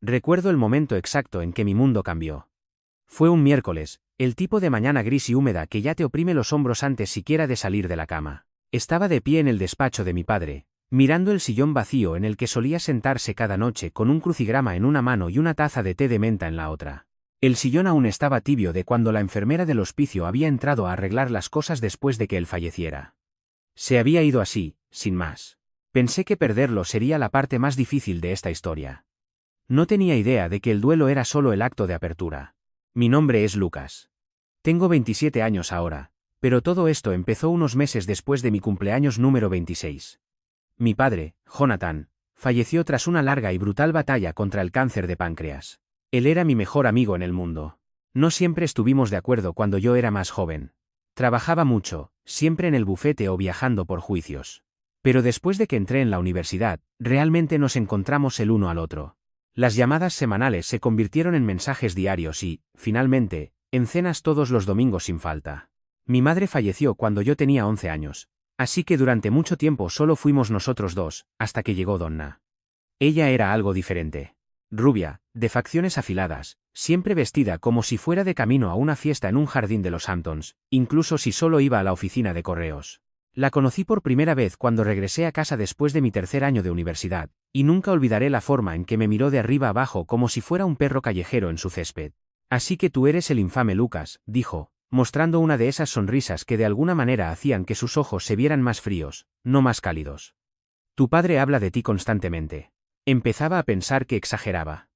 Recuerdo el momento exacto en que mi mundo cambió. Fue un miércoles, el tipo de mañana gris y húmeda que ya te oprime los hombros antes siquiera de salir de la cama. Estaba de pie en el despacho de mi padre, mirando el sillón vacío en el que solía sentarse cada noche con un crucigrama en una mano y una taza de té de menta en la otra. El sillón aún estaba tibio de cuando la enfermera del hospicio había entrado a arreglar las cosas después de que él falleciera. Se había ido así, sin más. Pensé que perderlo sería la parte más difícil de esta historia. No tenía idea de que el duelo era solo el acto de apertura. Mi nombre es Lucas. Tengo 27 años ahora, pero todo esto empezó unos meses después de mi cumpleaños número 26. Mi padre, Jonathan, falleció tras una larga y brutal batalla contra el cáncer de páncreas. Él era mi mejor amigo en el mundo. No siempre estuvimos de acuerdo cuando yo era más joven. Trabajaba mucho, siempre en el bufete o viajando por juicios. Pero después de que entré en la universidad, realmente nos encontramos el uno al otro. Las llamadas semanales se convirtieron en mensajes diarios y, finalmente, en cenas todos los domingos sin falta. Mi madre falleció cuando yo tenía 11 años, así que durante mucho tiempo solo fuimos nosotros dos, hasta que llegó Donna. Ella era algo diferente. Rubia, de facciones afiladas, siempre vestida como si fuera de camino a una fiesta en un jardín de los Hamptons, incluso si solo iba a la oficina de correos. La conocí por primera vez cuando regresé a casa después de mi tercer año de universidad, y nunca olvidaré la forma en que me miró de arriba abajo como si fuera un perro callejero en su césped. Así que tú eres el infame Lucas, dijo, mostrando una de esas sonrisas que de alguna manera hacían que sus ojos se vieran más fríos, no más cálidos. Tu padre habla de ti constantemente. Empezaba a pensar que exageraba.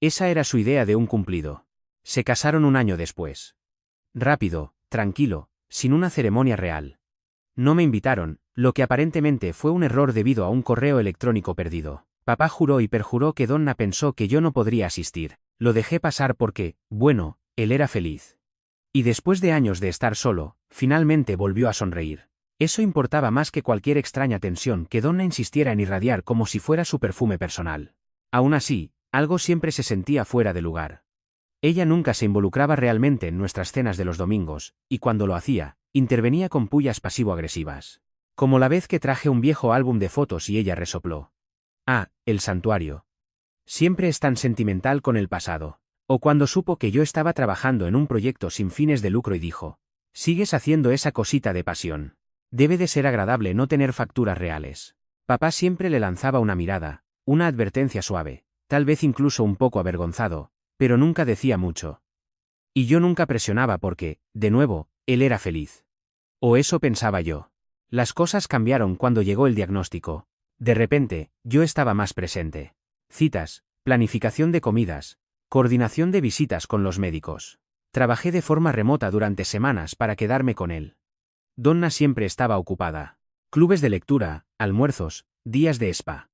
Esa era su idea de un cumplido. Se casaron un año después. Rápido, tranquilo, sin una ceremonia real. No me invitaron, lo que aparentemente fue un error debido a un correo electrónico perdido. Papá juró y perjuró que Donna pensó que yo no podría asistir. Lo dejé pasar porque, bueno, él era feliz. Y después de años de estar solo, finalmente volvió a sonreír. Eso importaba más que cualquier extraña tensión que Donna insistiera en irradiar como si fuera su perfume personal. Aún así, algo siempre se sentía fuera de lugar. Ella nunca se involucraba realmente en nuestras cenas de los domingos, y cuando lo hacía, intervenía con pullas pasivo-agresivas. Como la vez que traje un viejo álbum de fotos y ella resopló. Ah, el santuario. Siempre es tan sentimental con el pasado. O cuando supo que yo estaba trabajando en un proyecto sin fines de lucro y dijo, sigues haciendo esa cosita de pasión. Debe de ser agradable no tener facturas reales. Papá siempre le lanzaba una mirada, una advertencia suave, tal vez incluso un poco avergonzado, pero nunca decía mucho. Y yo nunca presionaba porque, de nuevo, él era feliz. O eso pensaba yo. Las cosas cambiaron cuando llegó el diagnóstico. De repente, yo estaba más presente. Citas, planificación de comidas, coordinación de visitas con los médicos. Trabajé de forma remota durante semanas para quedarme con él. Donna siempre estaba ocupada. Clubes de lectura, almuerzos, días de spa.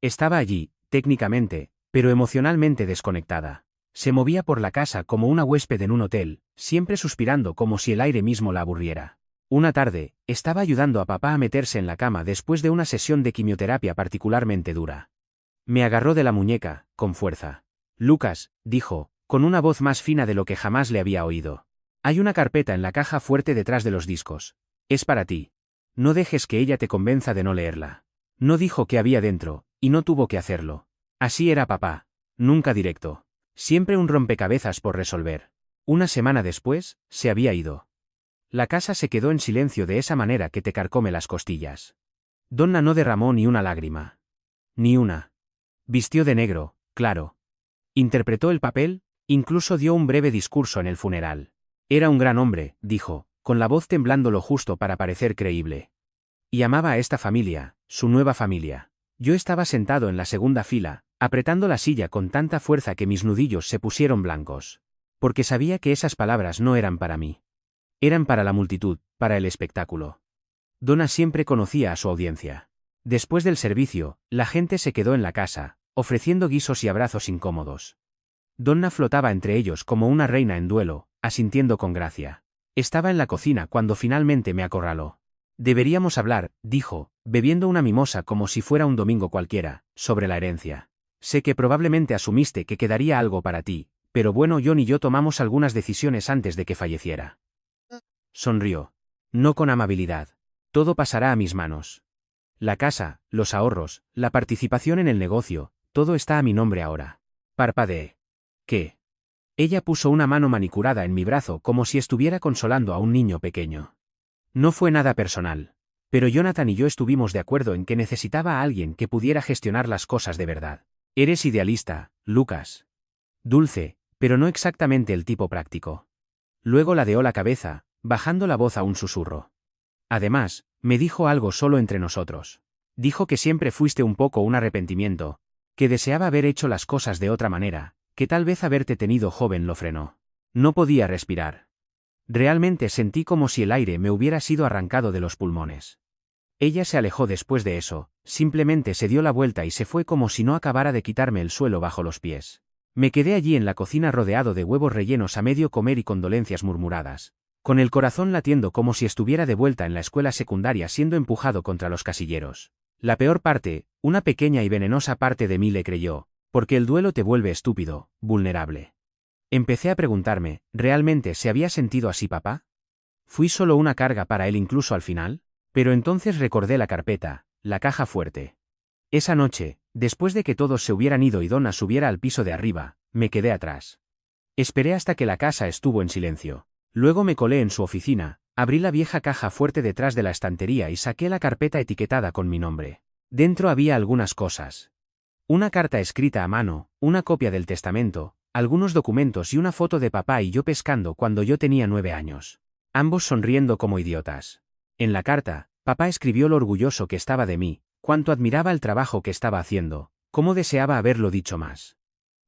Estaba allí, técnicamente, pero emocionalmente desconectada. Se movía por la casa como una huésped en un hotel, siempre suspirando como si el aire mismo la aburriera. Una tarde, estaba ayudando a papá a meterse en la cama después de una sesión de quimioterapia particularmente dura. Me agarró de la muñeca, con fuerza. Lucas, dijo, con una voz más fina de lo que jamás le había oído. Hay una carpeta en la caja fuerte detrás de los discos. Es para ti. No dejes que ella te convenza de no leerla. No dijo qué había dentro, y no tuvo que hacerlo. Así era papá. Nunca directo. Siempre un rompecabezas por resolver. Una semana después, se había ido. La casa se quedó en silencio de esa manera que te carcome las costillas. Donna no derramó ni una lágrima. Ni una. Vistió de negro, claro. Interpretó el papel, incluso dio un breve discurso en el funeral. Era un gran hombre, dijo, con la voz temblando lo justo para parecer creíble. Y amaba a esta familia, su nueva familia. Yo estaba sentado en la segunda fila, apretando la silla con tanta fuerza que mis nudillos se pusieron blancos. Porque sabía que esas palabras no eran para mí. Eran para la multitud, para el espectáculo. Donna siempre conocía a su audiencia. Después del servicio, la gente se quedó en la casa, ofreciendo guisos y abrazos incómodos. Donna flotaba entre ellos como una reina en duelo, asintiendo con gracia. Estaba en la cocina cuando finalmente me acorraló. Deberíamos hablar, dijo, bebiendo una mimosa como si fuera un domingo cualquiera, sobre la herencia. Sé que probablemente asumiste que quedaría algo para ti, pero bueno, John y yo tomamos algunas decisiones antes de que falleciera. Sonrió. No con amabilidad. Todo pasará a mis manos. La casa, los ahorros, la participación en el negocio, todo está a mi nombre ahora. Parpadeé. ¿Qué? Ella puso una mano manicurada en mi brazo como si estuviera consolando a un niño pequeño. No fue nada personal. Pero Jonathan y yo estuvimos de acuerdo en que necesitaba a alguien que pudiera gestionar las cosas de verdad. Eres idealista, Lucas. Dulce, pero no exactamente el tipo práctico. Luego ladeó la cabeza, bajando la voz a un susurro. Además, me dijo algo solo entre nosotros. Dijo que siempre fuiste un poco un arrepentimiento, que deseaba haber hecho las cosas de otra manera, que tal vez haberte tenido joven lo frenó. No podía respirar. Realmente sentí como si el aire me hubiera sido arrancado de los pulmones. Ella se alejó después de eso, simplemente se dio la vuelta y se fue como si no acabara de quitarme el suelo bajo los pies. Me quedé allí en la cocina rodeado de huevos rellenos a medio comer y condolencias murmuradas, con el corazón latiendo como si estuviera de vuelta en la escuela secundaria siendo empujado contra los casilleros. La peor parte, una pequeña y venenosa parte de mí le creyó, porque el duelo te vuelve estúpido, vulnerable. Empecé a preguntarme, ¿realmente se había sentido así papá? ¿Fui solo una carga para él incluso al final? Pero entonces recordé la carpeta, la caja fuerte. Esa noche, después de que todos se hubieran ido y Donna subiera al piso de arriba, me quedé atrás. Esperé hasta que la casa estuvo en silencio. Luego me colé en su oficina, abrí la vieja caja fuerte detrás de la estantería y saqué la carpeta etiquetada con mi nombre. Dentro había algunas cosas. Una carta escrita a mano, una copia del testamento, algunos documentos y una foto de papá y yo pescando cuando yo tenía 9 años. Ambos sonriendo como idiotas. En la carta, papá escribió lo orgulloso que estaba de mí, cuánto admiraba el trabajo que estaba haciendo, cómo deseaba haberlo dicho más.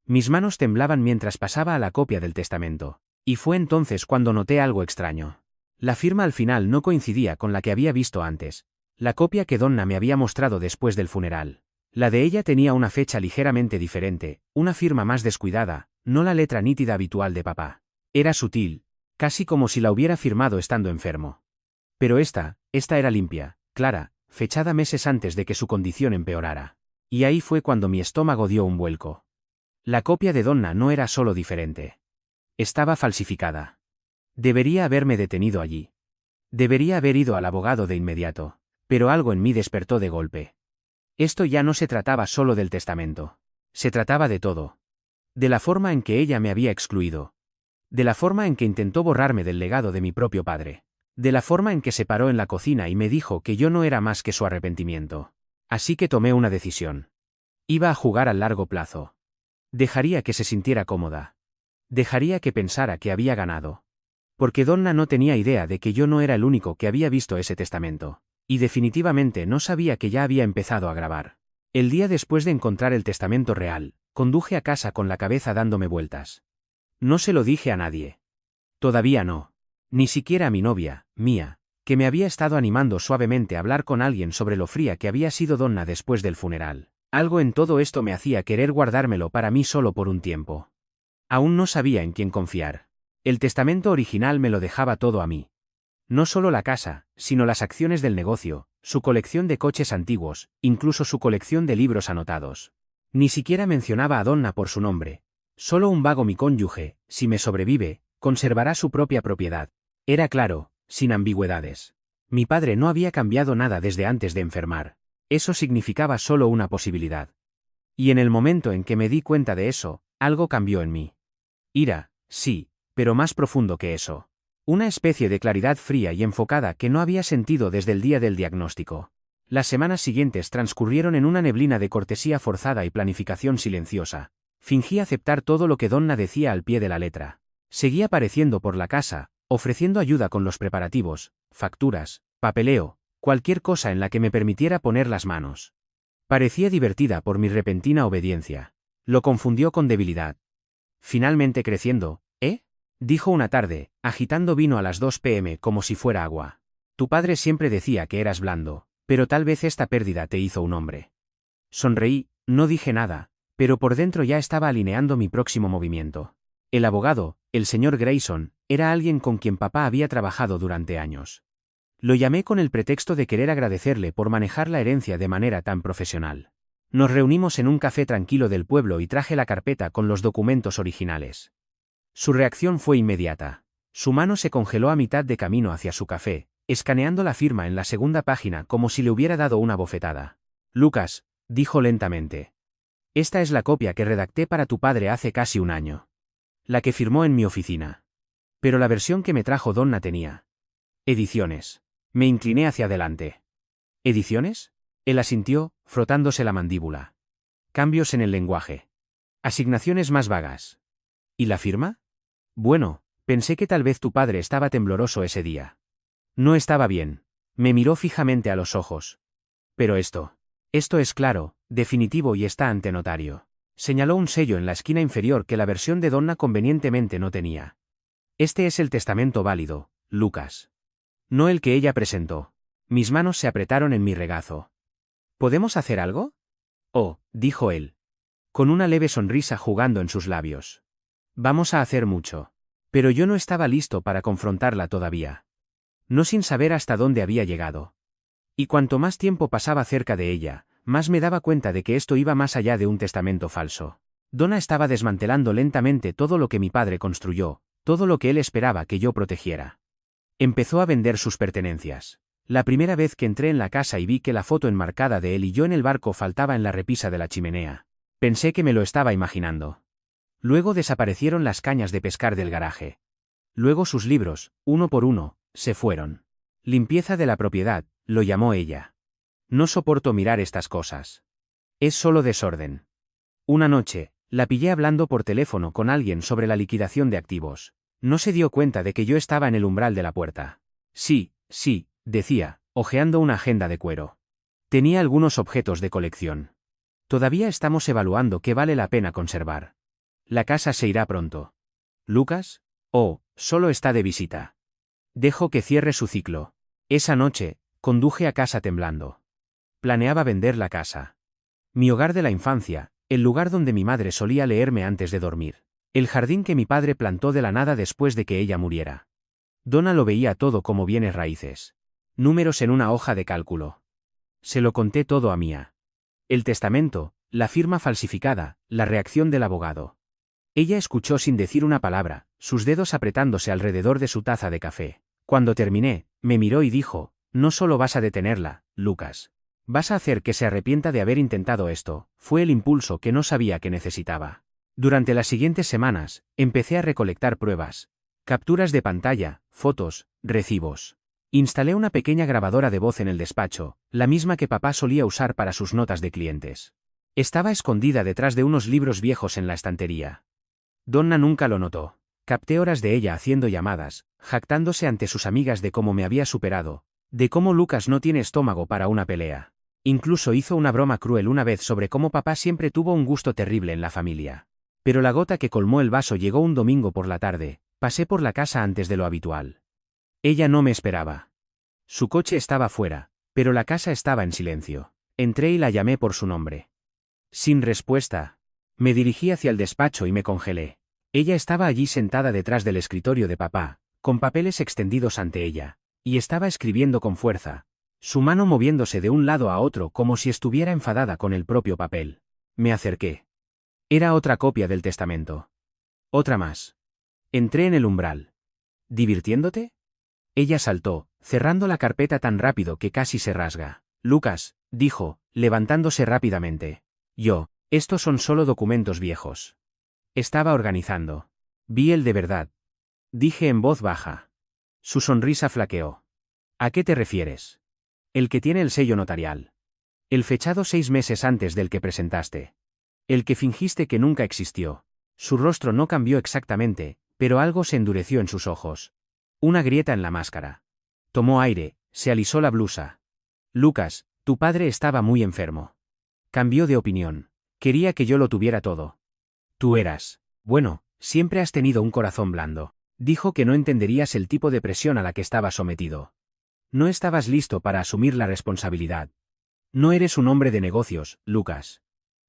Mis manos temblaban mientras pasaba a la copia del testamento, y fue entonces cuando noté algo extraño. La firma al final no coincidía con la que había visto antes, la copia que Donna me había mostrado después del funeral. La de ella tenía una fecha ligeramente diferente, una firma más descuidada, no la letra nítida habitual de papá. Era sutil, casi como si la hubiera firmado estando enfermo. Pero esta era limpia, clara, fechada meses antes de que su condición empeorara. Y ahí fue cuando mi estómago dio un vuelco. La copia de Donna no era solo diferente. Estaba falsificada. Debería haberme detenido allí. Debería haber ido al abogado de inmediato, pero algo en mí despertó de golpe. Esto ya no se trataba solo del testamento. Se trataba de todo. De la forma en que ella me había excluido. De la forma en que intentó borrarme del legado de mi propio padre. De la forma en que se paró en la cocina y me dijo que yo no era más que su arrepentimiento. Así que tomé una decisión. Iba a jugar a largo plazo. Dejaría que se sintiera cómoda. Dejaría que pensara que había ganado. Porque Donna no tenía idea de que yo no era el único que había visto ese testamento. Y definitivamente no sabía que ya había empezado a grabar. El día después de encontrar el testamento real, conduje a casa con la cabeza dándome vueltas. No se lo dije a nadie. Todavía no. Ni siquiera a mi novia, Mía, que me había estado animando suavemente a hablar con alguien sobre lo fría que había sido Donna después del funeral. Algo en todo esto me hacía querer guardármelo para mí solo por un tiempo. Aún no sabía en quién confiar. El testamento original me lo dejaba todo a mí. No solo la casa, sino las acciones del negocio, su colección de coches antiguos, incluso su colección de libros anotados. Ni siquiera mencionaba a Donna por su nombre. Solo un vago mi cónyuge, si me sobrevive, conservará su propia propiedad. Era claro, sin ambigüedades. Mi padre no había cambiado nada desde antes de enfermar. Eso significaba solo una posibilidad. Y en el momento en que me di cuenta de eso, algo cambió en mí. Ira, sí, pero más profundo que eso. Una especie de claridad fría y enfocada que no había sentido desde el día del diagnóstico. Las semanas siguientes transcurrieron en una neblina de cortesía forzada y planificación silenciosa. Fingí aceptar todo lo que Donna decía al pie de la letra. Seguía apareciendo por la casa, ofreciendo ayuda con los preparativos, facturas, papeleo, cualquier cosa en la que me permitiera poner las manos. Parecía divertida por mi repentina obediencia. Lo confundió con debilidad. Finalmente creciendo, ¿eh? Dijo una tarde, agitando vino a las 2 p.m. como si fuera agua. Tu padre siempre decía que eras blando, pero tal vez esta pérdida te hizo un hombre. Sonreí, no dije nada, pero por dentro ya estaba alineando mi próximo movimiento. El abogado, el señor Grayson, era alguien con quien papá había trabajado durante años. Lo llamé con el pretexto de querer agradecerle por manejar la herencia de manera tan profesional. Nos reunimos en un café tranquilo del pueblo y traje la carpeta con los documentos originales. Su reacción fue inmediata. Su mano se congeló a mitad de camino hacia su café, escaneando la firma en la segunda página como si le hubiera dado una bofetada. Lucas, dijo lentamente. Esta es la copia que redacté para tu padre hace casi un año. La que firmó en mi oficina. Pero la versión que me trajo Donna tenía ediciones. Me incliné hacia adelante. ¿Ediciones? Él asintió, frotándose la mandíbula. Cambios en el lenguaje. Asignaciones más vagas. ¿Y la firma? Bueno, pensé que tal vez tu padre estaba tembloroso ese día. No estaba bien. Me miró fijamente a los ojos. Pero esto es claro, definitivo y está ante notario. Señaló un sello en la esquina inferior que la versión de Donna convenientemente no tenía. Este es el testamento válido, Lucas. No el que ella presentó. Mis manos se apretaron en mi regazo. ¿Podemos hacer algo? Oh, dijo él, con una leve sonrisa jugando en sus labios. Vamos a hacer mucho. Pero yo no estaba listo para confrontarla todavía. No sin saber hasta dónde había llegado. Y cuanto más tiempo pasaba cerca de ella, más me daba cuenta de que esto iba más allá de un testamento falso. Donna estaba desmantelando lentamente todo lo que mi padre construyó, todo lo que él esperaba que yo protegiera. Empezó a vender sus pertenencias. La primera vez que entré en la casa y vi que la foto enmarcada de él y yo en el barco faltaba en la repisa de la chimenea, pensé que me lo estaba imaginando. Luego desaparecieron las cañas de pescar del garaje. Luego sus libros, uno por uno, se fueron. Limpieza de la propiedad, lo llamó ella. No soporto mirar estas cosas. Es solo desorden. Una noche, la pillé hablando por teléfono con alguien sobre la liquidación de activos. No se dio cuenta de que yo estaba en el umbral de la puerta. Sí, decía, hojeando una agenda de cuero. Tenía algunos objetos de colección. Todavía estamos evaluando qué vale la pena conservar. La casa se irá pronto. ¿Lucas? Oh, solo está de visita. Dejo que cierre su ciclo. Esa noche, conduje a casa temblando. Planeaba vender la casa. Mi hogar de la infancia, el lugar donde mi madre solía leerme antes de dormir. El jardín que mi padre plantó de la nada después de que ella muriera. Donna lo veía todo como bienes raíces. Números en una hoja de cálculo. Se lo conté todo a Mía. El testamento, la firma falsificada, la reacción del abogado. Ella escuchó sin decir una palabra, sus dedos apretándose alrededor de su taza de café. Cuando terminé, me miró y dijo, no solo vas a detenerla, Lucas. Vas a hacer que se arrepienta de haber intentado esto. Fue el impulso que no sabía que necesitaba. Durante las siguientes semanas, empecé a recolectar pruebas. Capturas de pantalla, fotos, recibos. Instalé una pequeña grabadora de voz en el despacho, la misma que papá solía usar para sus notas de clientes. Estaba escondida detrás de unos libros viejos en la estantería. Donna nunca lo notó. Capté horas de ella haciendo llamadas, jactándose ante sus amigas de cómo me había superado, de cómo Lucas no tiene estómago para una pelea. Incluso hizo una broma cruel una vez sobre cómo papá siempre tuvo un gusto terrible en la familia. Pero la gota que colmó el vaso llegó un domingo por la tarde. Pasé por la casa antes de lo habitual. Ella no me esperaba. Su coche estaba fuera, pero la casa estaba en silencio. Entré y la llamé por su nombre. Sin respuesta. Me dirigí hacia el despacho y me congelé. Ella estaba allí sentada detrás del escritorio de papá, con papeles extendidos ante ella, y estaba escribiendo con fuerza, su mano moviéndose de un lado a otro como si estuviera enfadada con el propio papel. Me acerqué. Era otra copia del testamento. Otra más. Entré en el umbral. ¿Divirtiéndote? Ella saltó, cerrando la carpeta tan rápido que casi se rasga. Lucas, dijo, levantándose rápidamente. Estos son solo documentos viejos. Estaba organizando. Vi el de verdad. Dije en voz baja. Su sonrisa flaqueó. ¿A qué te refieres? El que tiene el sello notarial. El fechado 6 meses antes del que presentaste. El que fingiste que nunca existió. Su rostro no cambió exactamente, pero algo se endureció en sus ojos. Una grieta en la máscara. Tomó aire, se alisó la blusa. Lucas, tu padre estaba muy enfermo. Cambió de opinión. Quería que yo lo tuviera todo. Bueno, siempre has tenido un corazón blando. Dijo que no entenderías el tipo de presión a la que estaba sometido. No estabas listo para asumir la responsabilidad. No eres un hombre de negocios, Lucas.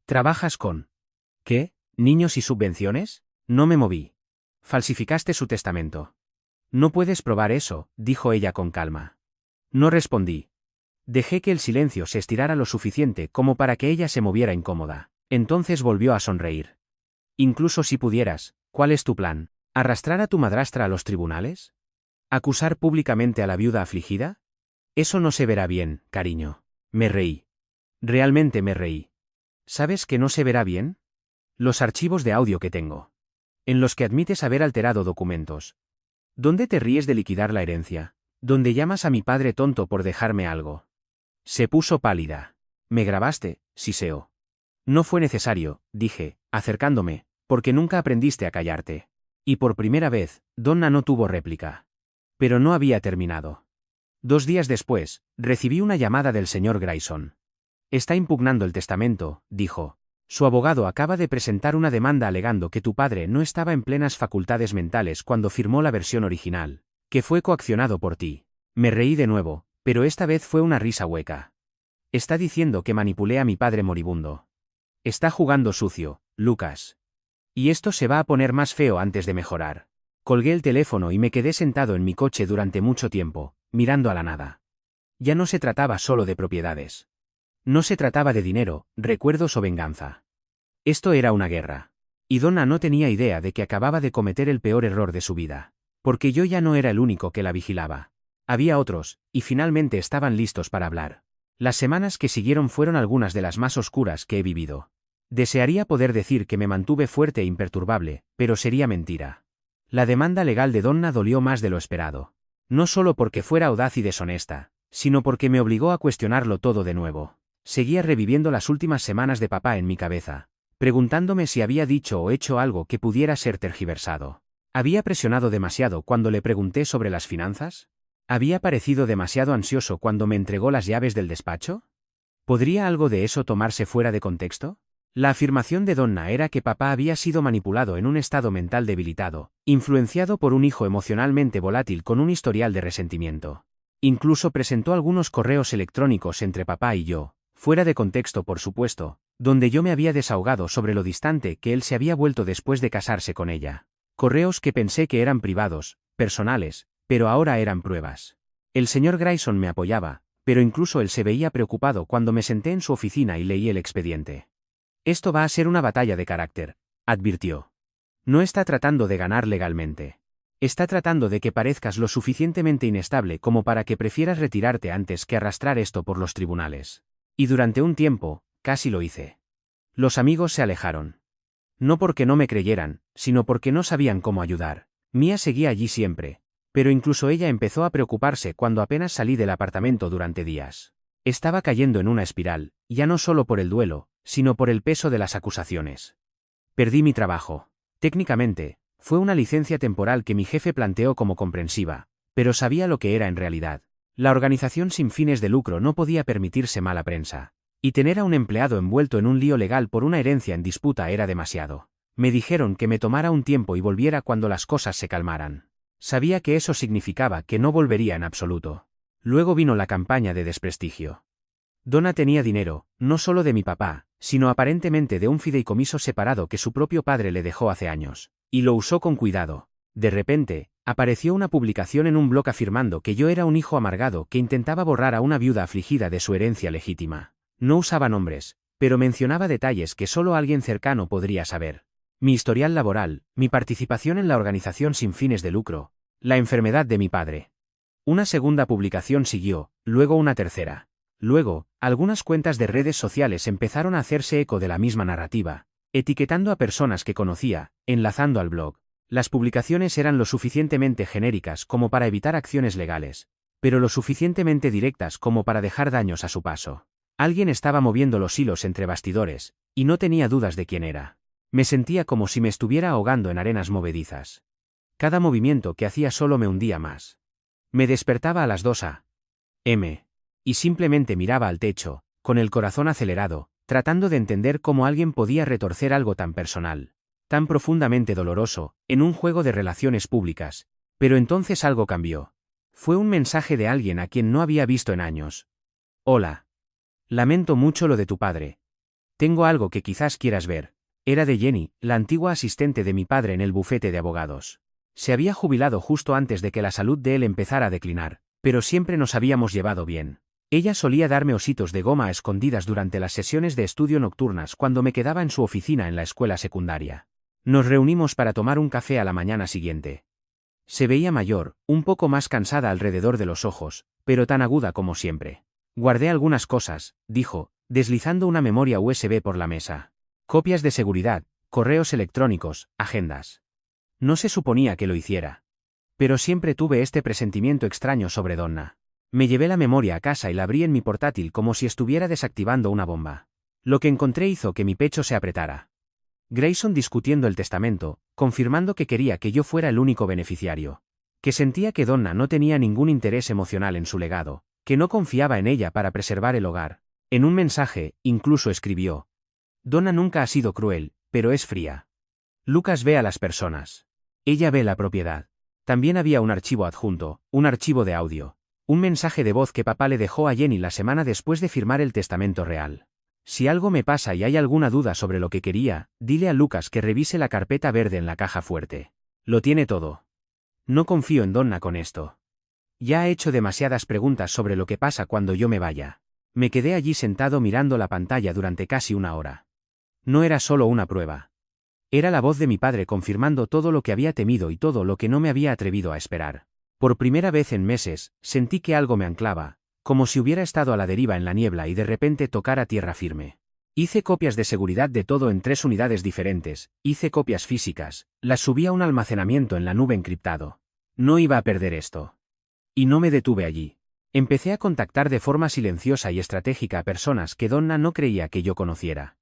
¿Trabajas con... ¿Qué? ¿Niños y subvenciones? No me moví. Falsificaste su testamento. No puedes probar eso, dijo ella con calma. No respondí. Dejé que el silencio se estirara lo suficiente como para que ella se moviera incómoda. Entonces volvió a sonreír. Incluso si pudieras, ¿cuál es tu plan? ¿Arrastrar a tu madrastra a los tribunales? ¿Acusar públicamente a la viuda afligida? Eso no se verá bien, cariño. Me reí. Realmente me reí. ¿Sabes que no se verá bien? Los archivos de audio que tengo. En los que admites haber alterado documentos. ¿Dónde te ríes de liquidar la herencia? ¿Dónde llamas a mi padre tonto por dejarme algo? Se puso pálida. ¿Me grabaste, Siseo? No fue necesario, dije, acercándome, porque nunca aprendiste a callarte. Y por primera vez, Donna no tuvo réplica. Pero no había terminado. 2 días después, recibí una llamada del señor Grayson. Está impugnando el testamento, dijo. Su abogado acaba de presentar una demanda alegando que tu padre no estaba en plenas facultades mentales cuando firmó la versión original, que fue coaccionado por ti. Me reí de nuevo, pero esta vez fue una risa hueca. Está diciendo que manipulé a mi padre moribundo. Está jugando sucio, Lucas. Y esto se va a poner más feo antes de mejorar. Colgué el teléfono y me quedé sentado en mi coche durante mucho tiempo, mirando a la nada. Ya no se trataba solo de propiedades. No se trataba de dinero, recuerdos o venganza. Esto era una guerra. Y Donna no tenía idea de que acababa de cometer el peor error de su vida. Porque yo ya no era el único que la vigilaba. Había otros, y finalmente estaban listos para hablar. Las semanas que siguieron fueron algunas de las más oscuras que he vivido. Desearía poder decir que me mantuve fuerte e imperturbable, pero sería mentira. La demanda legal de Donna dolió más de lo esperado. No solo porque fuera audaz y deshonesta, sino porque me obligó a cuestionarlo todo de nuevo. Seguía reviviendo las últimas semanas de papá en mi cabeza, preguntándome si había dicho o hecho algo que pudiera ser tergiversado. ¿Había presionado demasiado cuando le pregunté sobre las finanzas? ¿Había parecido demasiado ansioso cuando me entregó las llaves del despacho? ¿Podría algo de eso tomarse fuera de contexto? La afirmación de Donna era que papá había sido manipulado en un estado mental debilitado, influenciado por un hijo emocionalmente volátil con un historial de resentimiento. Incluso presentó algunos correos electrónicos entre papá y yo, fuera de contexto por supuesto, donde yo me había desahogado sobre lo distante que él se había vuelto después de casarse con ella. Correos que pensé que eran privados, personales, pero ahora eran pruebas. El señor Grayson me apoyaba, pero incluso él se veía preocupado cuando me senté en su oficina y leí el expediente. Esto va a ser una batalla de carácter, advirtió. No está tratando de ganar legalmente. Está tratando de que parezcas lo suficientemente inestable como para que prefieras retirarte antes que arrastrar esto por los tribunales. Y durante un tiempo, casi lo hice. Los amigos se alejaron. No porque no me creyeran, sino porque no sabían cómo ayudar. Mía seguía allí siempre, pero incluso ella empezó a preocuparse cuando apenas salí del apartamento durante días. Estaba cayendo en una espiral, ya no solo por el duelo, sino por el peso de las acusaciones. Perdí mi trabajo. Técnicamente, fue una licencia temporal que mi jefe planteó como comprensiva, pero sabía lo que era en realidad. La organización sin fines de lucro no podía permitirse mala prensa. Y tener a un empleado envuelto en un lío legal por una herencia en disputa era demasiado. Me dijeron que me tomara un tiempo y volviera cuando las cosas se calmaran. Sabía que eso significaba que no volvería en absoluto. Luego vino la campaña de desprestigio. Donna tenía dinero, no solo de mi papá, sino aparentemente de un fideicomiso separado que su propio padre le dejó hace años, y lo usó con cuidado. De repente, apareció una publicación en un blog afirmando que yo era un hijo amargado que intentaba borrar a una viuda afligida de su herencia legítima. No usaba nombres, pero mencionaba detalles que solo alguien cercano podría saber. Mi historial laboral, mi participación en la organización sin fines de lucro, la enfermedad de mi padre. Una segunda publicación siguió, luego una tercera. Luego, algunas cuentas de redes sociales empezaron a hacerse eco de la misma narrativa, etiquetando a personas que conocía, enlazando al blog. Las publicaciones eran lo suficientemente genéricas como para evitar acciones legales, pero lo suficientemente directas como para dejar daños a su paso. Alguien estaba moviendo los hilos entre bastidores, y no tenía dudas de quién era. Me sentía como si me estuviera ahogando en arenas movedizas. Cada movimiento que hacía solo me hundía más. Me despertaba a las 2 a.m. y simplemente miraba al techo, con el corazón acelerado, tratando de entender cómo alguien podía retorcer algo tan personal, tan profundamente doloroso, en un juego de relaciones públicas. Pero entonces algo cambió. Fue un mensaje de alguien a quien no había visto en años. Hola. Lamento mucho lo de tu padre. Tengo algo que quizás quieras ver. Era de Jenny, la antigua asistente de mi padre en el bufete de abogados. Se había jubilado justo antes de que la salud de él empezara a declinar, pero siempre nos habíamos llevado bien. Ella solía darme ositos de goma a escondidas durante las sesiones de estudio nocturnas cuando me quedaba en su oficina en la escuela secundaria. Nos reunimos para tomar un café a la mañana siguiente. Se veía mayor, un poco más cansada alrededor de los ojos, pero tan aguda como siempre. Guardé algunas cosas, dijo, deslizando una memoria USB por la mesa. Copias de seguridad, correos electrónicos, agendas. No se suponía que lo hiciera. Pero siempre tuve este presentimiento extraño sobre Donna. Me llevé la memoria a casa y la abrí en mi portátil como si estuviera desactivando una bomba. Lo que encontré hizo que mi pecho se apretara. Grayson discutiendo el testamento, confirmando que quería que yo fuera el único beneficiario. Que sentía que Donna no tenía ningún interés emocional en su legado, que no confiaba en ella para preservar el hogar. En un mensaje, incluso escribió: Donna nunca ha sido cruel, pero es fría. Lucas ve a las personas. Ella ve la propiedad. También había un archivo adjunto, un archivo de audio. Un mensaje de voz que papá le dejó a Jenny la semana después de firmar el testamento real. Si algo me pasa y hay alguna duda sobre lo que quería, dile a Lucas que revise la carpeta verde en la caja fuerte. Lo tiene todo. No confío en Donna con esto. Ya ha hecho demasiadas preguntas sobre lo que pasa cuando yo me vaya. Me quedé allí sentado mirando la pantalla durante casi una hora. No era solo una prueba. Era la voz de mi padre confirmando todo lo que había temido y todo lo que no me había atrevido a esperar. Por primera vez en meses, sentí que algo me anclaba, como si hubiera estado a la deriva en la niebla y de repente tocara tierra firme. Hice copias de seguridad de todo en 3 unidades diferentes, hice copias físicas, las subí a un almacenamiento en la nube encriptado. No iba a perder esto. Y no me detuve allí. Empecé a contactar de forma silenciosa y estratégica a personas que Donna no creía que yo conociera.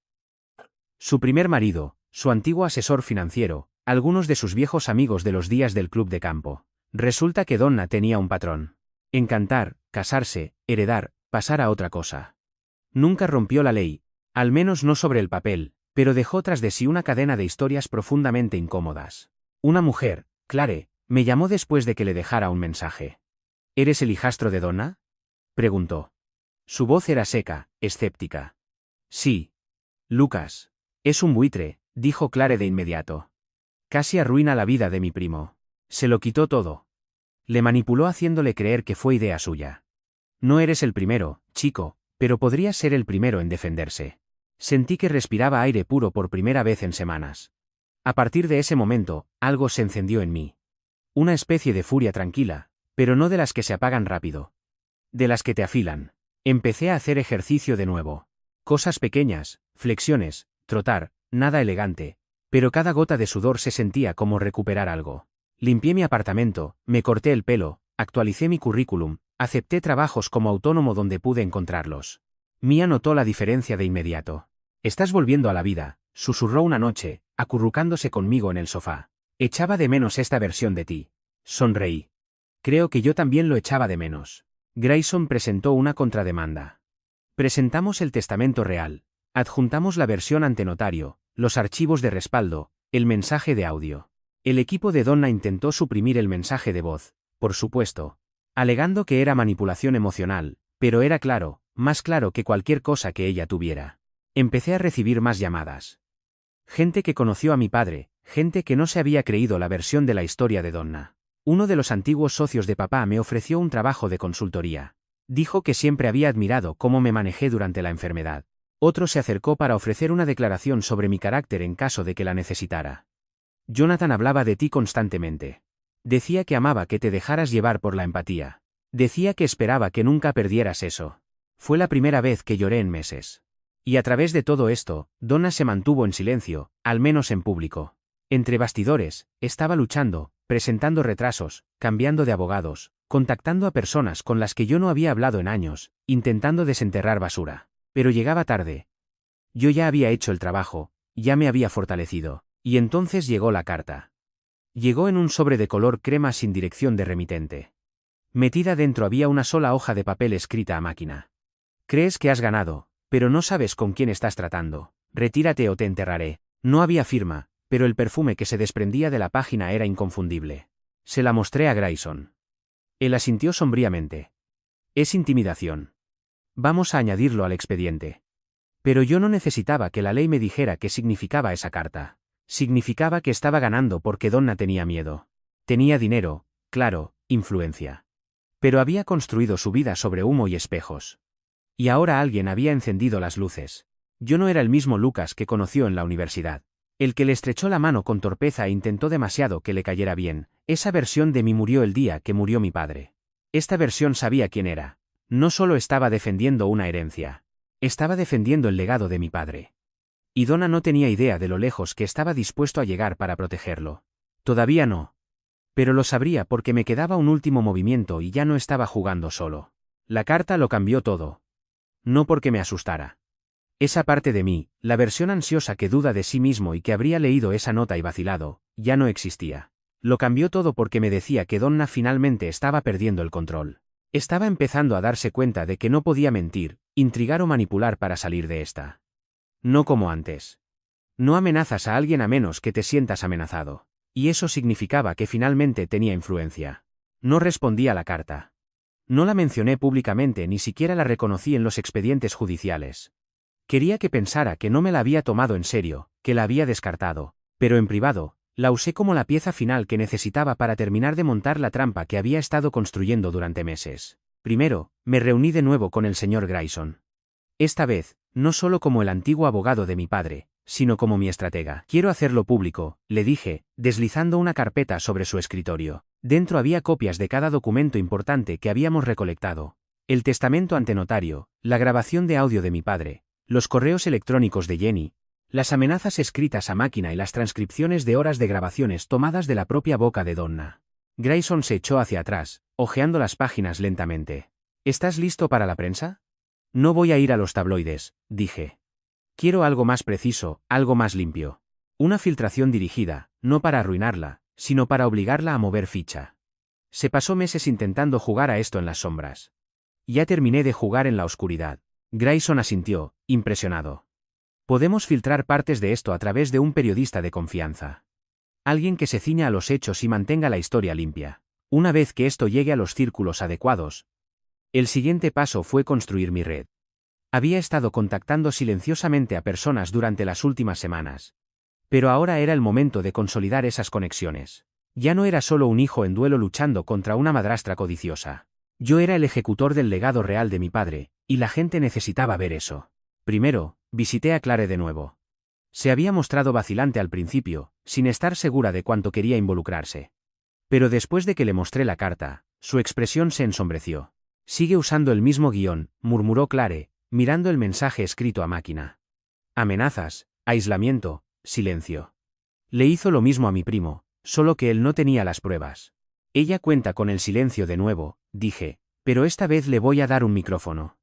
Su primer marido, su antiguo asesor financiero, algunos de sus viejos amigos de los días del club de campo. Resulta que Donna tenía un patrón. Encantar, casarse, heredar, pasar a otra cosa. Nunca rompió la ley, al menos no sobre el papel, pero dejó tras de sí una cadena de historias profundamente incómodas. Una mujer, Clare, me llamó después de que le dejara un mensaje. ¿Eres el hijastro de Donna?, preguntó. Su voz era seca, escéptica. Sí. Lucas. Es un buitre, dijo Clare de inmediato. Casi arruina la vida de mi primo. Se lo quitó todo. Le manipuló haciéndole creer que fue idea suya. No eres el primero, chico, pero podrías ser el primero en defenderse. Sentí que respiraba aire puro por primera vez en semanas. A partir de ese momento, algo se encendió en mí. Una especie de furia tranquila, pero no de las que se apagan rápido. De las que te afilan. Empecé a hacer ejercicio de nuevo. Cosas pequeñas, flexiones, trotar, nada elegante, pero cada gota de sudor se sentía como recuperar algo. Limpié mi apartamento, me corté el pelo, actualicé mi currículum, acepté trabajos como autónomo donde pude encontrarlos. Mia notó la diferencia de inmediato. Estás volviendo a la vida, susurró una noche, acurrucándose conmigo en el sofá. Echaba de menos esta versión de ti. Sonreí. Creo que yo también lo echaba de menos. Grayson presentó una contrademanda. Presentamos el testamento real, adjuntamos la versión ante notario, los archivos de respaldo, el mensaje de audio. El equipo de Donna intentó suprimir el mensaje de voz, por supuesto, alegando que era manipulación emocional, pero era claro, más claro que cualquier cosa que ella tuviera. Empecé a recibir más llamadas. Gente que conoció a mi padre, gente que no se había creído la versión de la historia de Donna. Uno de los antiguos socios de papá me ofreció un trabajo de consultoría. Dijo que siempre había admirado cómo me manejé durante la enfermedad. Otro se acercó para ofrecer una declaración sobre mi carácter en caso de que la necesitara. Jonathan hablaba de ti constantemente. Decía que amaba que te dejaras llevar por la empatía. Decía que esperaba que nunca perdieras eso. Fue la primera vez que lloré en meses. Y a través de todo esto, Donna se mantuvo en silencio, al menos en público. Entre bastidores, estaba luchando, presentando retrasos, cambiando de abogados, contactando a personas con las que yo no había hablado en años, intentando desenterrar basura. Pero llegaba tarde. Yo ya había hecho el trabajo, ya me había fortalecido, y entonces llegó la carta. Llegó en un sobre de color crema sin dirección de remitente. Metida dentro había una sola hoja de papel escrita a máquina. Crees que has ganado, pero no sabes con quién estás tratando. Retírate o te enterraré. No había firma, pero el perfume que se desprendía de la página era inconfundible. Se la mostré a Grayson. Él asintió sombríamente. Es intimidación. Vamos a añadirlo al expediente. Pero yo no necesitaba que la ley me dijera qué significaba esa carta. Significaba que estaba ganando porque Donna tenía miedo. Tenía dinero, claro, influencia. Pero había construido su vida sobre humo y espejos. Y ahora alguien había encendido las luces. Yo no era el mismo Lucas que conoció en la universidad. El que le estrechó la mano con torpeza e intentó demasiado que le cayera bien. Esa versión de mí murió el día que murió mi padre. Esta versión sabía quién era. No solo estaba defendiendo una herencia. Estaba defendiendo el legado de mi padre. Y Donna no tenía idea de lo lejos que estaba dispuesto a llegar para protegerlo. Todavía no. Pero lo sabría porque me quedaba un último movimiento y ya no estaba jugando solo. La carta lo cambió todo. No porque me asustara. Esa parte de mí, la versión ansiosa que duda de sí mismo y que habría leído esa nota y vacilado, ya no existía. Lo cambió todo porque me decía que Donna finalmente estaba perdiendo el control. Estaba empezando a darse cuenta de que no podía mentir, intrigar o manipular para salir de esta. No como antes. No amenazas a alguien a menos que te sientas amenazado. Y eso significaba que finalmente tenía influencia. No respondí a la carta. No la mencioné públicamente, ni siquiera la reconocí en los expedientes judiciales. Quería que pensara que no me la había tomado en serio, que la había descartado, pero en privado, la usé como la pieza final que necesitaba para terminar de montar la trampa que había estado construyendo durante meses. Primero, me reuní de nuevo con el señor Grayson. Esta vez, no solo como el antiguo abogado de mi padre, sino como mi estratega. Quiero hacerlo público, le dije, deslizando una carpeta sobre su escritorio. Dentro había copias de cada documento importante que habíamos recolectado. El testamento ante notario, la grabación de audio de mi padre, los correos electrónicos de Jenny, las amenazas escritas a máquina y las transcripciones de horas de grabaciones tomadas de la propia boca de Donna. Grayson se echó hacia atrás, hojeando las páginas lentamente. ¿Estás listo para la prensa? No voy a ir a los tabloides, dije. Quiero algo más preciso, algo más limpio. Una filtración dirigida, no para arruinarla, sino para obligarla a mover ficha. Se pasó meses intentando jugar a esto en las sombras. Ya terminé de jugar en la oscuridad. Grayson asintió, impresionado. Podemos filtrar partes de esto a través de un periodista de confianza. Alguien que se ciña a los hechos y mantenga la historia limpia. Una vez que esto llegue a los círculos adecuados, el siguiente paso fue construir mi red. Había estado contactando silenciosamente a personas durante las últimas semanas. Pero ahora era el momento de consolidar esas conexiones. Ya no era solo un hijo en duelo luchando contra una madrastra codiciosa. Yo era el ejecutor del legado real de mi padre, y la gente necesitaba ver eso. Primero, visité a Clare de nuevo. Se había mostrado vacilante al principio, sin estar segura de cuánto quería involucrarse. Pero después de que le mostré la carta, su expresión se ensombreció. Sigue usando el mismo guión, murmuró Clare, mirando el mensaje escrito a máquina. Amenazas, aislamiento, silencio. Le hizo lo mismo a mi primo, solo que él no tenía las pruebas. Ella cuenta con el silencio de nuevo, dije, pero esta vez le voy a dar un micrófono.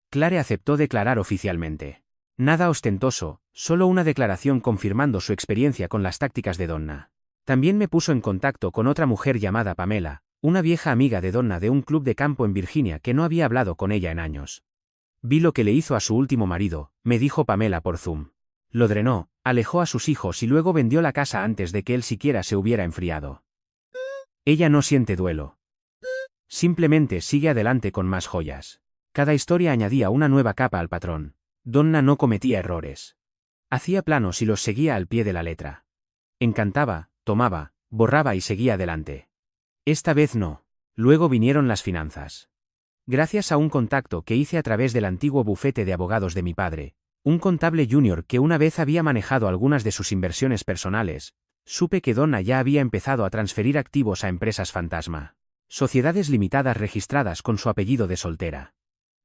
Clare aceptó declarar oficialmente. Nada ostentoso, solo una declaración confirmando su experiencia con las tácticas de Donna. También me puso en contacto con otra mujer llamada Pamela, una vieja amiga de Donna de un club de campo en Virginia que no había hablado con ella en años. Vi lo que le hizo a su último marido, me dijo Pamela por Zoom. Lo drenó, alejó a sus hijos y luego vendió la casa antes de que él siquiera se hubiera enfriado. Ella no siente duelo. Simplemente sigue adelante con más joyas. Cada historia añadía una nueva capa al patrón. Donna no cometía errores. Hacía planos y los seguía al pie de la letra. Encantaba, tomaba, borraba y seguía adelante. Esta vez no. Luego vinieron las finanzas. Gracias a un contacto que hice a través del antiguo bufete de abogados de mi padre, un contable junior que una vez había manejado algunas de sus inversiones personales, supe que Donna ya había empezado a transferir activos a empresas fantasma. Sociedades limitadas registradas con su apellido de soltera.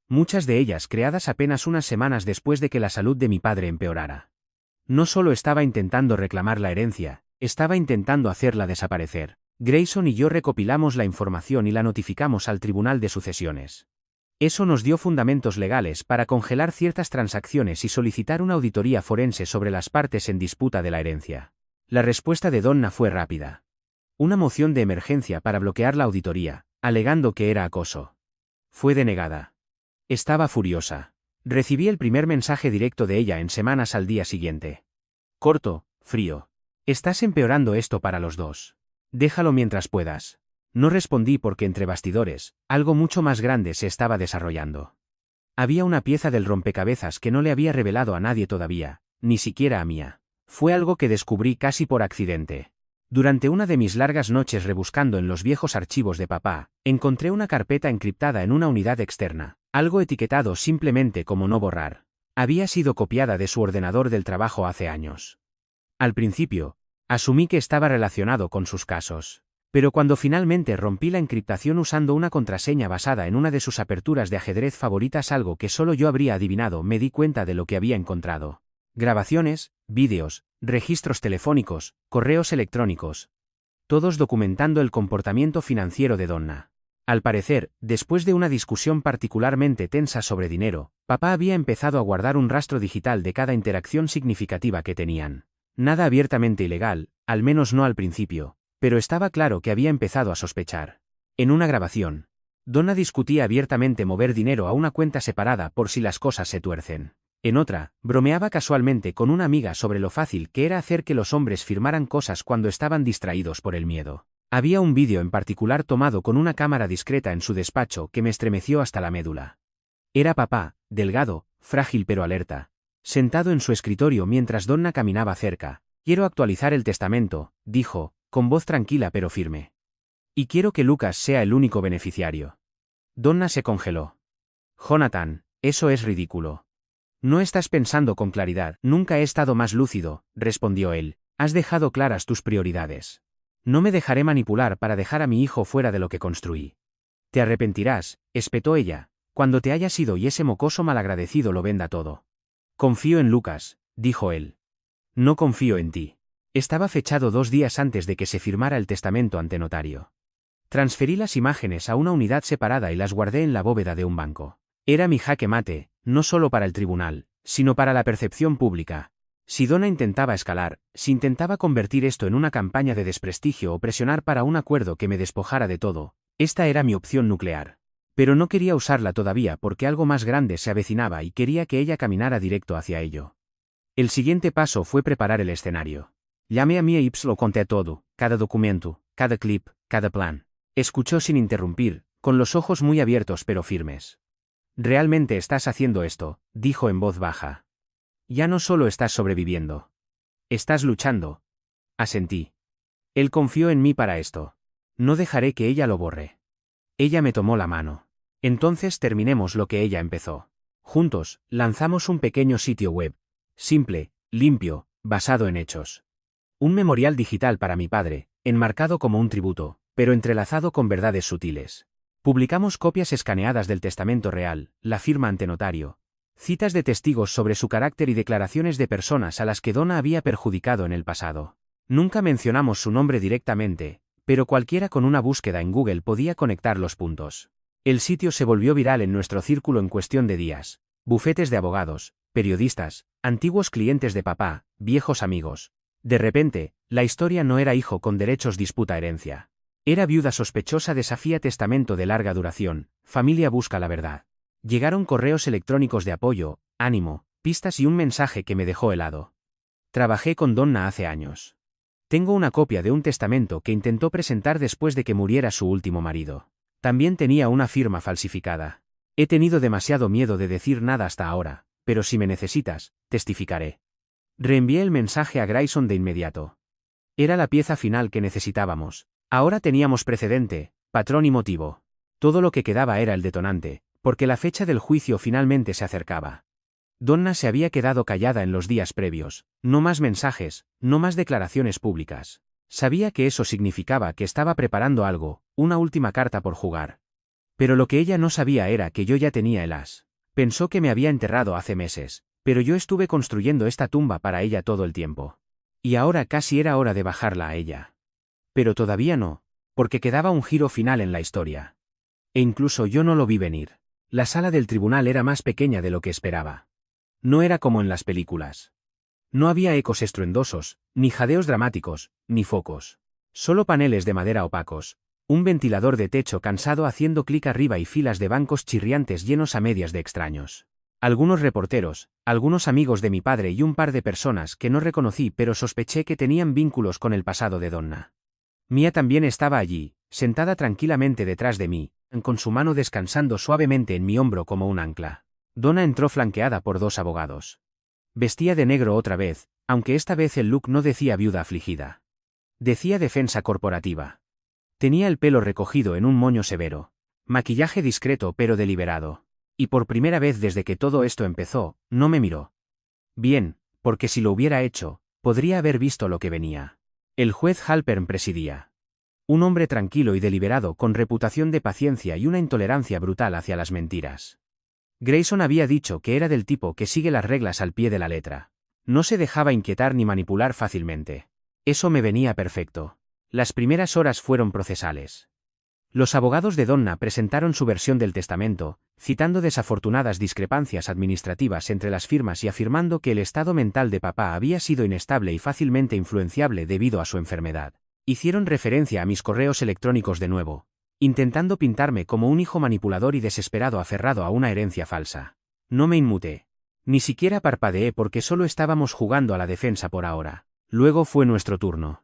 Muchas de ellas creadas apenas unas semanas después de que la salud de mi padre empeorara. No solo estaba intentando reclamar la herencia, estaba intentando hacerla desaparecer. Grayson y yo recopilamos la información y la notificamos al Tribunal de Sucesiones. Eso nos dio fundamentos legales para congelar ciertas transacciones y solicitar una auditoría forense sobre las partes en disputa de la herencia. La respuesta de Donna fue rápida. Una moción de emergencia para bloquear la auditoría, alegando que era acoso. Fue denegada. Estaba furiosa. Recibí el primer mensaje directo de ella en semanas al día siguiente. Corto, frío. Estás empeorando esto para los dos. Déjalo mientras puedas. No respondí porque entre bastidores, algo mucho más grande se estaba desarrollando. Había una pieza del rompecabezas que no le había revelado a nadie todavía, ni siquiera a Mia. Fue algo que descubrí casi por accidente. Durante una de mis largas noches rebuscando en los viejos archivos de papá, encontré una carpeta encriptada en una unidad externa, algo etiquetado simplemente como no borrar. Había sido copiada de su ordenador del trabajo hace años. Al principio, asumí que estaba relacionado con sus casos. Pero cuando finalmente rompí la encriptación usando una contraseña basada en una de sus aperturas de ajedrez favoritas, algo que solo yo habría adivinado, me di cuenta de lo que había encontrado. Grabaciones, vídeos, registros telefónicos, correos electrónicos. Todos documentando el comportamiento financiero de Donna. Al parecer, después de una discusión particularmente tensa sobre dinero, papá había empezado a guardar un rastro digital de cada interacción significativa que tenían. Nada abiertamente ilegal, al menos no al principio, pero estaba claro que había empezado a sospechar. En una grabación, Donna discutía abiertamente mover dinero a una cuenta separada por si las cosas se tuercen. En otra, bromeaba casualmente con una amiga sobre lo fácil que era hacer que los hombres firmaran cosas cuando estaban distraídos por el miedo. Había un vídeo en particular tomado con una cámara discreta en su despacho que me estremeció hasta la médula. Era papá, delgado, frágil pero alerta, sentado en su escritorio mientras Donna caminaba cerca. «Quiero actualizar el testamento», dijo, con voz tranquila pero firme. «Y quiero que Lucas sea el único beneficiario». Donna se congeló. «Jonathan, eso es ridículo. No estás pensando con claridad». «Nunca he estado más lúcido», respondió él. «Has dejado claras tus prioridades. No me dejaré manipular para dejar a mi hijo fuera de lo que construí». «Te arrepentirás», espetó ella, «cuando te hayas ido y ese mocoso malagradecido lo venda todo». «Confío en Lucas», dijo él. «No confío en ti». Estaba fechado 2 días antes de que se firmara el testamento ante notario. Transferí las imágenes a una unidad separada y las guardé en la bóveda de un banco. Era mi jaque mate, no solo para el tribunal, sino para la percepción pública. Si Donna intentaba escalar, si intentaba convertir esto en una campaña de desprestigio o presionar para un acuerdo que me despojara de todo, esta era mi opción nuclear. Pero no quería usarla todavía porque algo más grande se avecinaba y quería que ella caminara directo hacia ello. El siguiente paso fue preparar el escenario. Llamé a Mia y lo conté todo, cada documento, cada clip, cada plan. Escuchó sin interrumpir, con los ojos muy abiertos pero firmes. «¿Realmente estás haciendo esto?», dijo en voz baja. «Ya no solo estás sobreviviendo. Estás luchando». Asentí. Él confió en mí para esto. No dejaré que ella lo borre. Ella me tomó la mano. «Entonces terminemos lo que ella empezó». Juntos, lanzamos un pequeño sitio web. Simple, limpio, basado en hechos. Un memorial digital para mi padre, enmarcado como un tributo, pero entrelazado con verdades sutiles. Publicamos copias escaneadas del testamento real, la firma ante notario, citas de testigos sobre su carácter y declaraciones de personas a las que Donna había perjudicado en el pasado. Nunca mencionamos su nombre directamente, pero cualquiera con una búsqueda en Google podía conectar los puntos. El sitio se volvió viral en nuestro círculo en cuestión de días. Bufetes de abogados, periodistas, antiguos clientes de papá, viejos amigos. De repente, la historia no era hijo con derechos disputa herencia. Era viuda sospechosa desafía testamento de larga duración, familia busca la verdad. Llegaron correos electrónicos de apoyo, ánimo, pistas y un mensaje que me dejó helado. Trabajé con Donna hace años. Tengo una copia de un testamento que intentó presentar después de que muriera su último marido. También tenía una firma falsificada. He tenido demasiado miedo de decir nada hasta ahora, pero si me necesitas, testificaré. Reenvié el mensaje a Grayson de inmediato. Era la pieza final que necesitábamos. Ahora teníamos precedente, patrón y motivo. Todo lo que quedaba era el detonante, porque la fecha del juicio finalmente se acercaba. Donna se había quedado callada en los días previos, no más mensajes, no más declaraciones públicas. Sabía que eso significaba que estaba preparando algo, una última carta por jugar. Pero lo que ella no sabía era que yo ya tenía el as. Pensó que me había enterrado hace meses, pero yo estuve construyendo esta tumba para ella todo el tiempo. Y ahora casi era hora de bajarla a ella. Pero todavía no, porque quedaba un giro final en la historia. E incluso yo no lo vi venir. La sala del tribunal era más pequeña de lo que esperaba. No era como en las películas. No había ecos estruendosos, ni jadeos dramáticos, ni focos. Solo paneles de madera opacos, un ventilador de techo cansado haciendo clic arriba y filas de bancos chirriantes llenos a medias de extraños. Algunos reporteros, algunos amigos de mi padre y un par de personas que no reconocí pero sospeché que tenían vínculos con el pasado de Donna. Mia también estaba allí, sentada tranquilamente detrás de mí, con su mano descansando suavemente en mi hombro como un ancla. Donna entró flanqueada por 2 abogados. Vestía de negro otra vez, aunque esta vez el look no decía viuda afligida. Decía defensa corporativa. Tenía el pelo recogido en un moño severo. Maquillaje discreto pero deliberado. Y por primera vez desde que todo esto empezó, no me miró. Bien, porque si lo hubiera hecho, podría haber visto lo que venía. El juez Halpern presidía. Un hombre tranquilo y deliberado con reputación de paciencia y una intolerancia brutal hacia las mentiras. Grayson había dicho que era del tipo que sigue las reglas al pie de la letra. No se dejaba inquietar ni manipular fácilmente. Eso me venía perfecto. Las primeras horas fueron procesales. Los abogados de Donna presentaron su versión del testamento, citando desafortunadas discrepancias administrativas entre las firmas y afirmando que el estado mental de papá había sido inestable y fácilmente influenciable debido a su enfermedad. Hicieron referencia a mis correos electrónicos de nuevo, intentando pintarme como un hijo manipulador y desesperado aferrado a una herencia falsa. No me inmuté. Ni siquiera parpadeé porque solo estábamos jugando a la defensa por ahora. Luego fue nuestro turno.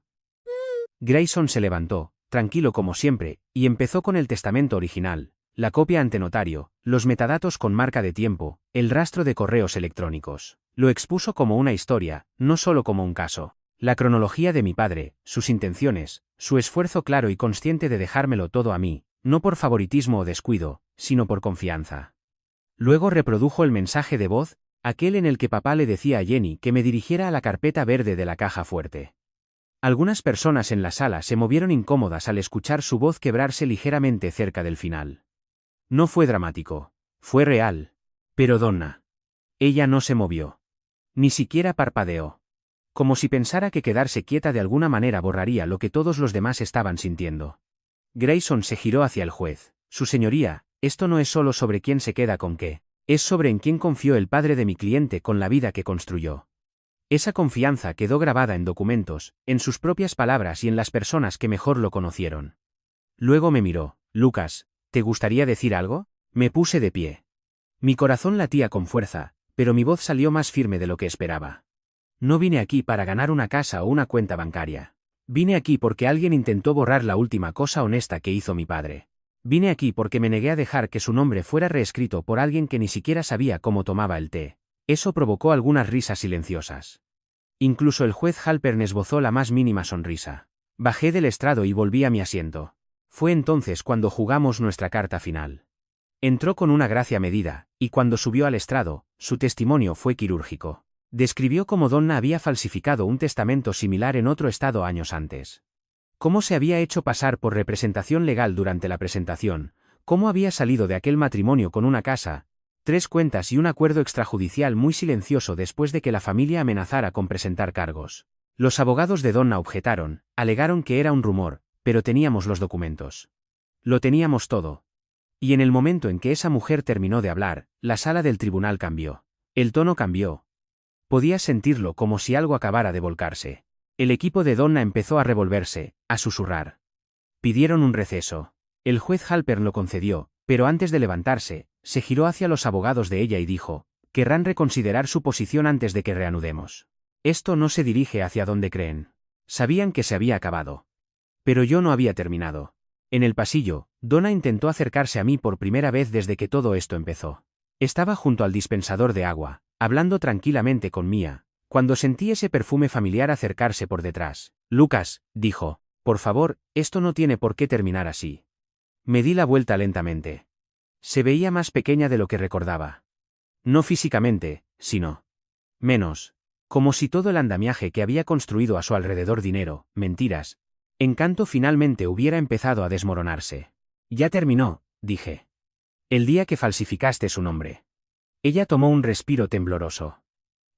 Grayson se levantó, tranquilo como siempre, y empezó con el testamento original, la copia ante notario, los metadatos con marca de tiempo, el rastro de correos electrónicos. Lo expuso como una historia, no solo como un caso. La cronología de mi padre, sus intenciones, su esfuerzo claro y consciente de dejármelo todo a mí, no por favoritismo o descuido, sino por confianza. Luego reprodujo el mensaje de voz, aquel en el que papá le decía a Jenny que me dirigiera a la carpeta verde de la caja fuerte. Algunas personas en la sala se movieron incómodas al escuchar su voz quebrarse ligeramente cerca del final. No fue dramático, fue real. Pero Donna. Ella no se movió. Ni siquiera parpadeó. Como si pensara que quedarse quieta de alguna manera borraría lo que todos los demás estaban sintiendo. Grayson se giró hacia el juez. Su señoría, esto no es solo sobre quién se queda con qué, es sobre en quién confió el padre de mi cliente con la vida que construyó. Esa confianza quedó grabada en documentos, en sus propias palabras y en las personas que mejor lo conocieron. Luego me miró. Lucas, ¿te gustaría decir algo? Me puse de pie. Mi corazón latía con fuerza, pero mi voz salió más firme de lo que esperaba. No vine aquí para ganar una casa o una cuenta bancaria. Vine aquí porque alguien intentó borrar la última cosa honesta que hizo mi padre. Vine aquí porque me negué a dejar que su nombre fuera reescrito por alguien que ni siquiera sabía cómo tomaba el té. Eso provocó algunas risas silenciosas. Incluso el juez Halpern esbozó la más mínima sonrisa. Bajé del estrado y volví a mi asiento. Fue entonces cuando jugamos nuestra carta final. Entró con una gracia medida, y cuando subió al estrado, su testimonio fue quirúrgico. Describió cómo Donna había falsificado un testamento similar en otro estado años antes. Cómo se había hecho pasar por representación legal durante la presentación, cómo había salido de aquel matrimonio con una casa, 3 cuentas y un acuerdo extrajudicial muy silencioso después de que la familia amenazara con presentar cargos. Los abogados de Donna objetaron, alegaron que era un rumor, pero teníamos los documentos. Lo teníamos todo. Y en el momento en que esa mujer terminó de hablar, la sala del tribunal cambió. El tono cambió. Podías sentirlo como si algo acabara de volcarse. El equipo de Donna empezó a revolverse, a susurrar. Pidieron un receso. El juez Halpern lo concedió, pero antes de levantarse, se giró hacia los abogados de ella y dijo, querrán reconsiderar su posición antes de que reanudemos. Esto no se dirige hacia donde creen. Sabían que se había acabado. Pero yo no había terminado. En el pasillo, Donna intentó acercarse a mí por primera vez desde que todo esto empezó. Estaba junto al dispensador de agua, hablando tranquilamente con Mia, cuando sentí ese perfume familiar acercarse por detrás. Lucas, dijo, por favor, esto no tiene por qué terminar así. Me di la vuelta lentamente. Se veía más pequeña de lo que recordaba. No físicamente, sino menos. Como si todo el andamiaje que había construido a su alrededor, dinero, mentiras, encanto, finalmente hubiera empezado a desmoronarse. Ya terminó, dije. El día que falsificaste su nombre. Ella tomó un respiro tembloroso.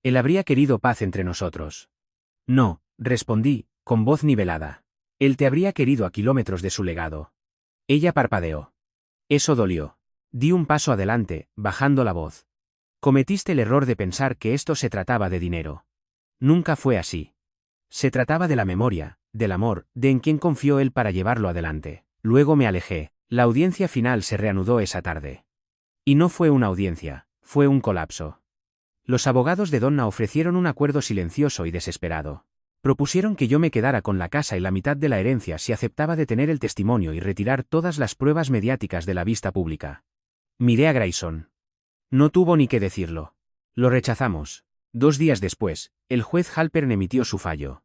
Él habría querido paz entre nosotros. No, respondí, con voz nivelada. Él te habría querido a kilómetros de su legado. Ella parpadeó. Eso dolió. Di un paso adelante, bajando la voz. Cometiste el error de pensar que esto se trataba de dinero. Nunca fue así. Se trataba de la memoria, del amor, de en quien confió él para llevarlo adelante. Luego me alejé. La audiencia final se reanudó esa tarde. Y no fue una audiencia, fue un colapso. Los abogados de Donna ofrecieron un acuerdo silencioso y desesperado. Propusieron que yo me quedara con la casa y la mitad de la herencia si aceptaba detener el testimonio y retirar todas las pruebas mediáticas de la vista pública. Miré a Grayson. No tuvo ni que decirlo. Lo rechazamos. 2 días después, el juez Halpern emitió su fallo.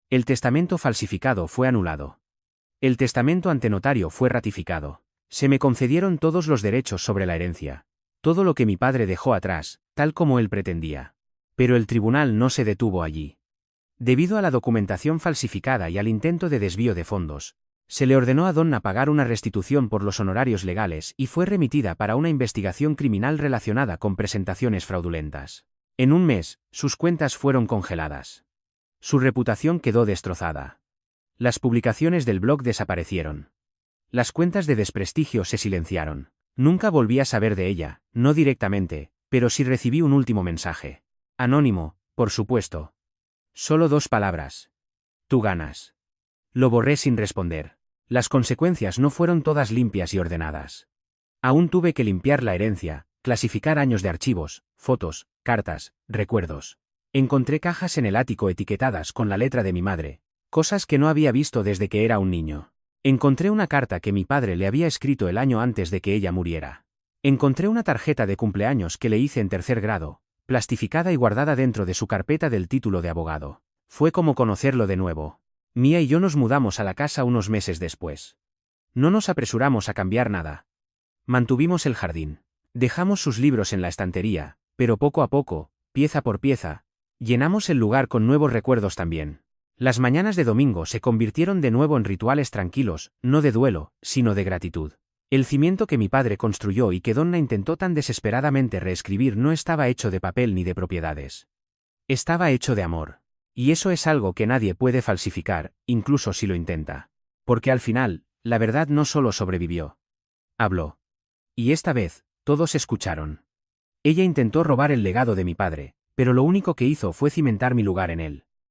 El testamento falsificado fue anulado. El testamento ante notario fue ratificado. Se me concedieron todos los derechos sobre la herencia. Todo lo que mi padre dejó atrás, tal como él pretendía. Pero el tribunal no se detuvo allí. Debido a la documentación falsificada y al intento de desvío de fondos, Se le ordenó a Donna pagar una restitución por los honorarios legales y fue remitida para una investigación criminal relacionada con presentaciones fraudulentas. En un mes, sus cuentas fueron congeladas. Su reputación quedó destrozada. Las publicaciones del blog desaparecieron. Las cuentas de desprestigio se silenciaron. Nunca volví a saber de ella, no directamente, pero sí recibí un último mensaje. Anónimo, por supuesto. Solo 2 palabras. Tú ganas. Lo borré sin responder. Las consecuencias no fueron todas limpias y ordenadas. Aún tuve que limpiar la herencia, clasificar años de archivos, fotos, cartas, recuerdos. Encontré cajas en el ático etiquetadas con la letra de mi madre, cosas que no había visto desde que era un niño. Encontré una carta que mi padre le había escrito el año antes de que ella muriera. Encontré una tarjeta de cumpleaños que le hice en 3er grado, plastificada y guardada dentro de su carpeta del título de abogado. Fue como conocerlo de nuevo. Mía y yo nos mudamos a la casa unos meses después. No nos apresuramos a cambiar nada. Mantuvimos el jardín. Dejamos sus libros en la estantería, pero poco a poco, pieza por pieza, llenamos el lugar con nuevos recuerdos también. Las mañanas de domingo se convirtieron de nuevo en rituales tranquilos, no de duelo, sino de gratitud. El cimiento que mi padre construyó y que Donna intentó tan desesperadamente reescribir no estaba hecho de papel ni de propiedades. Estaba hecho de amor. Y eso es algo que nadie puede falsificar, incluso si lo intenta. Porque al final, la verdad no solo sobrevivió. Habló. Y esta vez, todos escucharon. Ella intentó robar el legado de mi padre, pero lo único que hizo fue cimentar mi lugar en él.